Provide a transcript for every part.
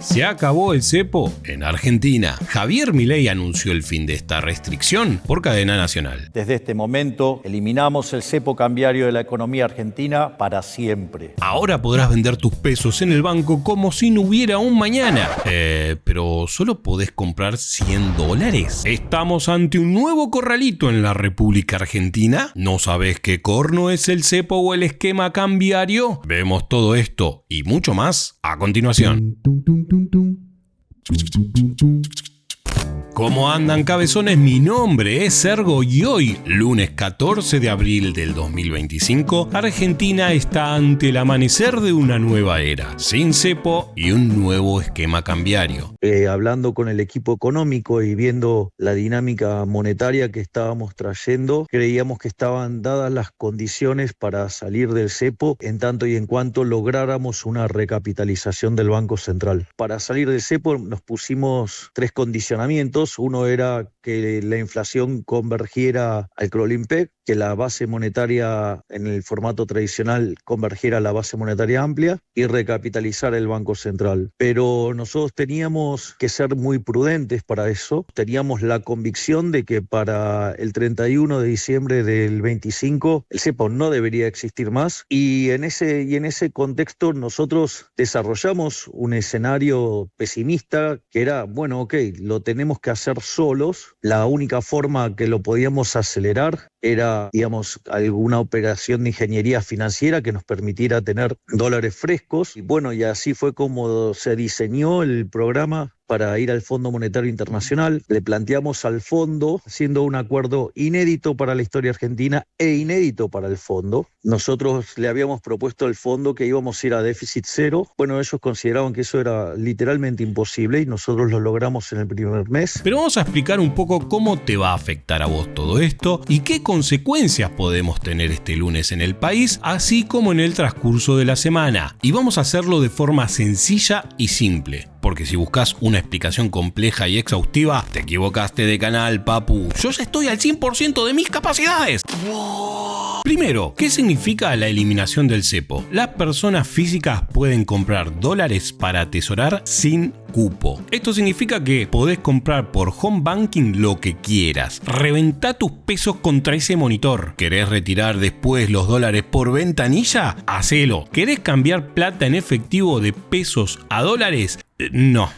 Se acabó el cepo en Argentina. Javier Milei anunció el fin de esta restricción por cadena nacional. Desde este momento eliminamos el cepo cambiario de la economía argentina para siempre. Ahora podrás vender tus pesos en el banco como si no hubiera un mañana. Pero solo podés comprar $100. ¿Estamos ante un nuevo corralito en la República Argentina? ¿No sabés qué corno es el cepo o el esquema cambiario? Vemos todo esto y mucho más a continuación. ¿Cómo andan, cabezones? Mi nombre es Sergo y hoy, lunes 14 de abril del 2025, Argentina está ante el amanecer de una nueva era, sin cepo y un nuevo esquema cambiario. Hablando con el equipo económico y viendo la dinámica monetaria que estábamos trayendo, creíamos que estaban dadas las condiciones para salir del cepo en tanto y en cuanto lográramos una recapitalización del Banco Central. Para salir del cepo nos pusimos 3 condicionamientos. Uno era que la inflación convergiera al Kroll-Impec, que la base monetaria en el formato tradicional convergiera a la base monetaria amplia y recapitalizar el Banco Central. Pero nosotros teníamos que ser muy prudentes para eso. Teníamos la convicción de que para el 31 de diciembre del 25 el cepo no debería existir más y en ese contexto nosotros desarrollamos un escenario pesimista que era, bueno, ok, lo tenemos que hacer solos. La única forma que lo podíamos acelerar era, digamos, alguna operación de ingeniería financiera que nos permitiera tener dólares frescos. Y bueno, y así fue como se diseñó el programa para ir al Fondo Monetario Internacional. Le planteamos al fondo, siendo un acuerdo inédito para la historia argentina e inédito para el fondo. Nosotros le habíamos propuesto al fondo que íbamos a ir a déficit cero. Bueno, ellos consideraban que eso era literalmente imposible y nosotros lo logramos en el primer mes. Pero vamos a explicar un poco cómo te va a afectar a vos todo esto y qué consecuencias podemos tener este lunes en el país, así como en el transcurso de la semana. Y vamos a hacerlo de forma sencilla y simple. Porque si buscas una explicación compleja y exhaustiva, te equivocaste de canal, papu. Yo ya estoy al 100% de mis capacidades. Primero, ¿qué significa la eliminación del cepo? Las personas físicas pueden comprar dólares para atesorar sin cupo. Esto significa que podés comprar por home banking lo que quieras. Reventá tus pesos contra ese monitor. ¿Querés retirar después los dólares por ventanilla? Hacelo. ¿Querés cambiar plata en efectivo de pesos a dólares? No,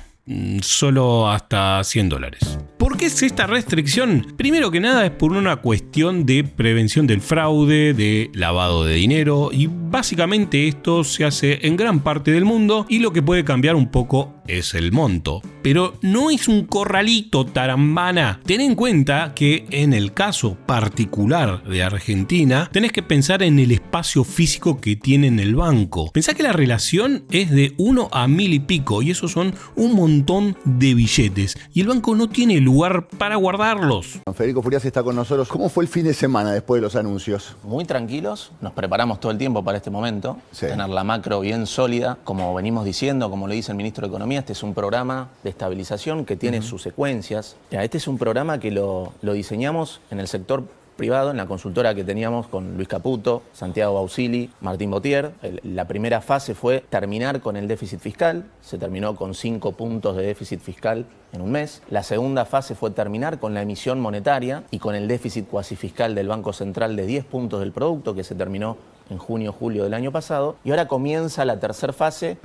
solo hasta $100. ¿Por qué es esta restricción? Primero que nada es por una cuestión de prevención del fraude, de lavado de dinero y básicamente esto se hace en gran parte del mundo y lo que puede cambiar un poco es el monto. Pero no es un corralito, tarambana. Ten en cuenta que en el caso particular de Argentina tenés que pensar en el espacio físico que tiene en el banco. Pensá que la relación es de 1 a 1000 y pico y esos son un montón de billetes y el banco no tiene lugar para guardarlos. Federico Furias está con nosotros. ¿Cómo fue el fin de semana después de los anuncios? Muy tranquilos, nos preparamos todo el tiempo para este momento, sí. Tener la macro bien sólida, como venimos diciendo, como lo dice el ministro de Economía, este es un programa de estabilización que tiene sus secuencias. Este es un programa que lo diseñamos en el sector privado, en la consultora que teníamos con Luis Caputo, Santiago Bausili, Martín Botier. La primera fase fue terminar con el déficit fiscal, se terminó con 5 puntos de déficit fiscal en un mes. La segunda fase fue terminar con la emisión monetaria y con el déficit cuasi fiscal del Banco Central de 10 puntos del producto, que se terminó en junio-julio del año pasado. Y ahora comienza la tercera fase,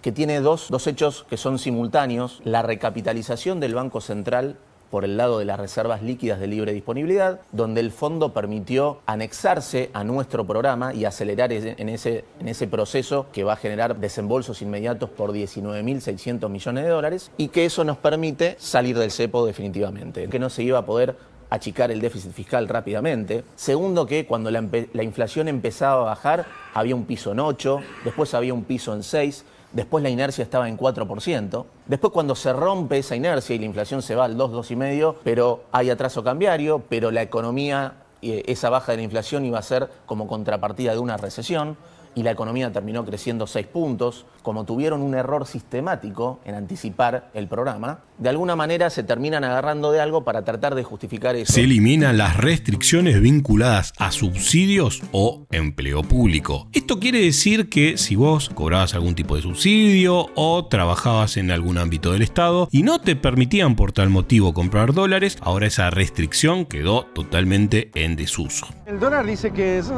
que tiene dos hechos que son simultáneos. La recapitalización del Banco Central por el lado de las reservas líquidas de libre disponibilidad, donde el fondo permitió anexarse a nuestro programa y acelerar en ese proceso que va a generar desembolsos inmediatos por $19.600 millones y que eso nos permite salir del cepo definitivamente, que no se iba a poder achicar el déficit fiscal rápidamente. Segundo, que cuando la inflación empezaba a bajar, había un piso en 8, después había un piso en 6, después la inercia estaba en 4%. Después cuando se rompe esa inercia y la inflación se va al 2, 2,5, pero hay atraso cambiario, pero la economía, esa baja de la inflación iba a ser como contrapartida de una recesión. y la economía terminó creciendo 6 puntos, como tuvieron un error sistemático en anticipar el programa, de alguna manera se terminan agarrando de algo para tratar de justificar eso. Se eliminan las restricciones vinculadas a subsidios o empleo público. Esto quiere decir que si vos cobrabas algún tipo de subsidio o trabajabas en algún ámbito del Estado y no te permitían por tal motivo comprar dólares, ahora esa restricción quedó totalmente en desuso. El dólar dice que es...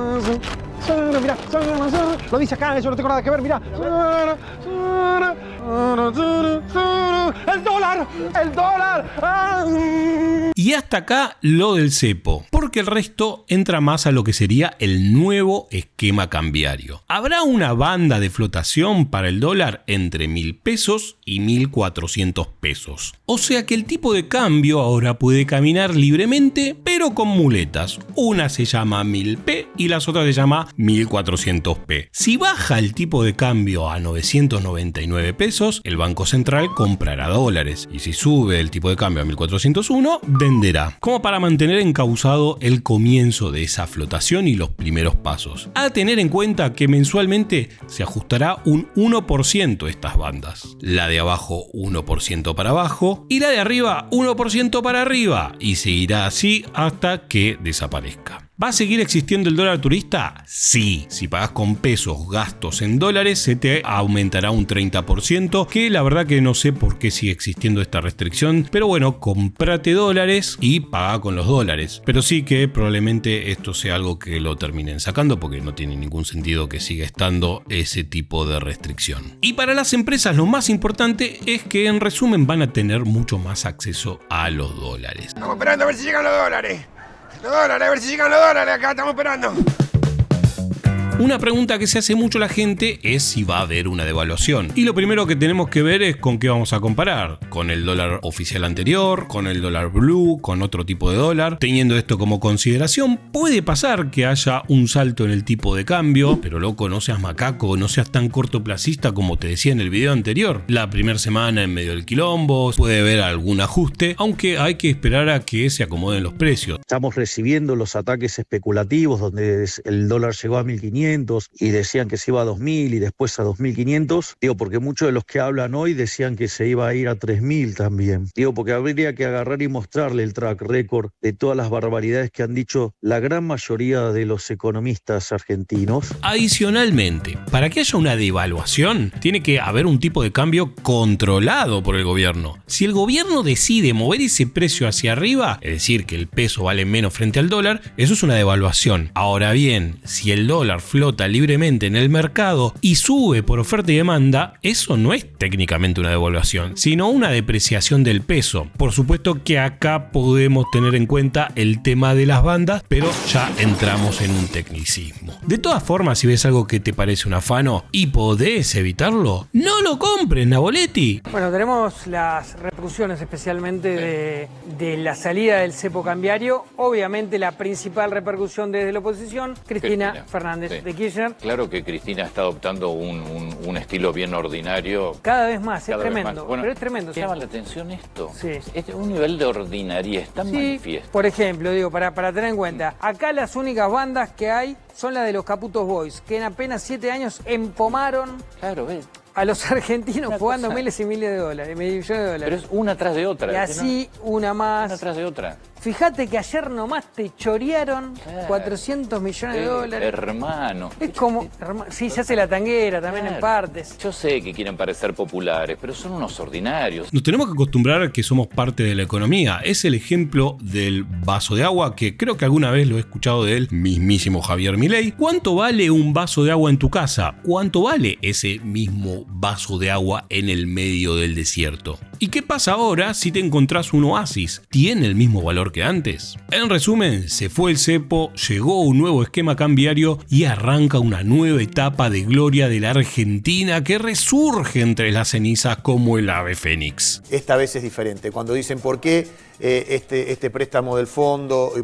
Mira, lo dice acá, yo no tengo nada que ver, mira. ¡El dólar! ¡El dólar! Y hasta acá lo del cepo, porque el resto entra más a lo que sería el nuevo esquema cambiario. Habrá una banda de flotación para el dólar entre 1.000 pesos y 1.400 pesos. O sea que el tipo de cambio ahora puede caminar libremente, pero con muletas. Una se llama 1000P y las otras se llama 1400P. Si baja el tipo de cambio a 999 pesos, el Banco Central comprará dólares. Y si sube el tipo de cambio a 1401, venderá. Como para mantener encauzado el comienzo de esa flotación y los primeros pasos. A tener en cuenta que mensualmente se ajustará un 1% estas bandas. La de abajo 1% para abajo y la de arriba 1% para arriba. Y seguirá así hasta que desaparezca. ¿Va a seguir existiendo el dólar turista? Sí. Si pagas con pesos gastos en dólares, se te aumentará un 30%, que la verdad que no sé por qué sigue existiendo esta restricción, pero bueno, comprate dólares y paga con los dólares. Pero sí que probablemente esto sea algo que lo terminen sacando, porque no tiene ningún sentido que siga estando ese tipo de restricción. Y para las empresas lo más importante es que en resumen van a tener mucho más acceso a los dólares. Estamos esperando a ver si llegan los dólares. A ver si llegan los dólares, acá estamos esperando. Una pregunta que se hace mucho la gente es si va a haber una devaluación. Y lo primero que tenemos que ver es con qué vamos a comparar. Con el dólar oficial anterior, con el dólar blue, con otro tipo de dólar. Teniendo esto como consideración, puede pasar que haya un salto en el tipo de cambio. Pero loco, no seas macaco, no seas tan cortoplacista como te decía en el video anterior. La primera semana en medio del quilombo, puede haber algún ajuste, aunque hay que esperar a que se acomoden los precios. Estamos recibiendo los ataques especulativos donde el dólar llegó a 1.500 y decían que se iba a 2.000 y después a 2.500. Digo, porque muchos de los que hablan hoy decían que se iba a ir a 3.000 también. Digo, porque habría que agarrar y mostrarle el track record de todas las barbaridades que han dicho la gran mayoría de los economistas argentinos. Adicionalmente, para que haya una devaluación, tiene que haber un tipo de cambio controlado por el gobierno. Si el gobierno decide mover ese precio hacia arriba, es decir, que el peso vale menos frente al dólar, eso es una devaluación. Ahora bien, si el dólar flota libremente en el mercado y sube por oferta y demanda, eso no es técnicamente una devaluación, sino una depreciación del peso. Por supuesto que acá podemos tener en cuenta el tema de las bandas, pero ya entramos en un tecnicismo. De todas formas, si ves algo que te parece un afano y podés evitarlo, no lo compres, Naboletti. Bueno, tenemos las repercusiones especialmente de la salida del cepo cambiario. Obviamente la principal repercusión desde la oposición, Cristina Fernández de Kirchner. Claro que Cristina está adoptando un estilo bien ordinario. Cada vez más, es tremendo. Más. Bueno, pero es tremendo. ¿Llama la atención esto? Sí. Es un nivel de ordinariez tan manifiesto. Por ejemplo, digo, para tener en cuenta, acá las únicas bandas que hay son las de los Caputos Boys, que en apenas 7 años empomaron a los argentinos jugando miles y miles de dólares, millones de dólares. Pero es una tras de otra. Y así, una más. Una tras de otra. Fíjate que ayer nomás te chorearon 400 millones de dólares. Hermano. Es como, sí, se hace la tanguera también en partes. Yo sé que quieren parecer populares, pero son unos ordinarios. Nos tenemos que acostumbrar a que somos parte de la economía. Es el ejemplo del vaso de agua, que creo que alguna vez lo he escuchado del mismísimo Javier Milei. ¿Cuánto vale un vaso de agua en tu casa? ¿Cuánto vale ese mismo vaso de agua en el medio del desierto? ¿Y qué pasa ahora si te encontrás un oasis? ¿Tiene el mismo valor que antes? En resumen, se fue el cepo, llegó un nuevo esquema cambiario y arranca una nueva etapa de gloria de la Argentina que resurge entre las cenizas como el ave fénix. Esta vez es diferente. Cuando dicen por qué este préstamo del fondo, y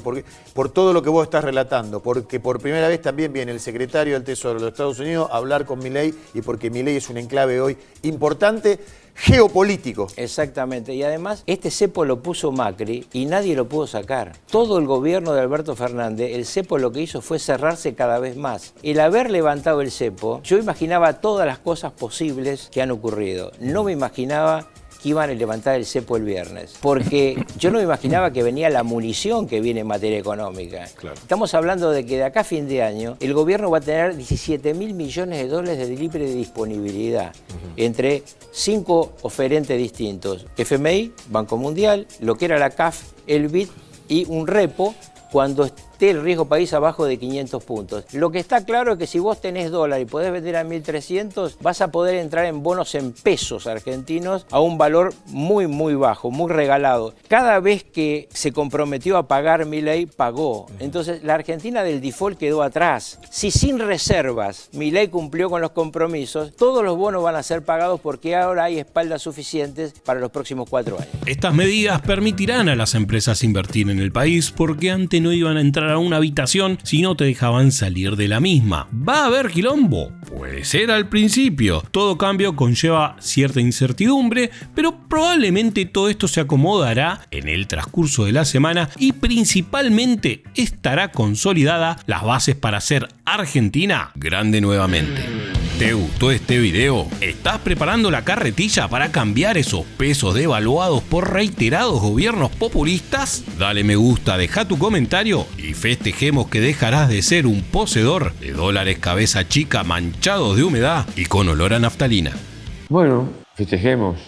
por todo lo que vos estás relatando, porque por primera vez también viene el secretario del Tesoro de los Estados Unidos a hablar con Milei y porque Milei es un enclave hoy importante geopolítico. Exactamente, y además este cepo lo puso Macri y nadie lo pudo sacar. Todo el gobierno de Alberto Fernández, el cepo lo que hizo fue cerrarse cada vez más. El haber levantado el cepo, yo imaginaba todas las cosas posibles que han ocurrido. No me imaginaba que iban a levantar el cepo el viernes, porque yo no me imaginaba que venía la munición que viene en materia económica. Claro. Estamos hablando de que de acá a fin de año el gobierno va a tener 17.000 millones de dólares de libre disponibilidad entre 5 oferentes distintos: FMI, Banco Mundial, lo que era la CAF, el BID y un repo cuando esté el riesgo país abajo de 500 puntos. Lo que está claro es que si vos tenés dólar y podés vender a 1.300, vas a poder entrar en bonos en pesos argentinos a un valor muy, muy bajo, muy regalado. Cada vez que se comprometió a pagar Milei, pagó. Entonces, la Argentina del default quedó atrás. Si sin reservas Milei cumplió con los compromisos, todos los bonos van a ser pagados porque ahora hay espaldas suficientes para los próximos 4 años. Estas medidas permitirán a las empresas invertir en el país porque antes no iban a entrar a una habitación si no te dejaban salir de la misma. ¿Va a haber quilombo? Puede ser al principio. Todo cambio conlleva cierta incertidumbre, pero probablemente todo esto se acomodará en el transcurso de la semana y principalmente estará consolidada las bases para hacer Argentina grande nuevamente. ¿Te gustó este video? ¿Estás preparando la carretilla para cambiar esos pesos devaluados por reiterados gobiernos populistas? Dale me gusta, deja tu comentario y festejemos que dejarás de ser un poseedor de dólares cabeza chica manchados de humedad y con olor a naftalina. Bueno, festejemos.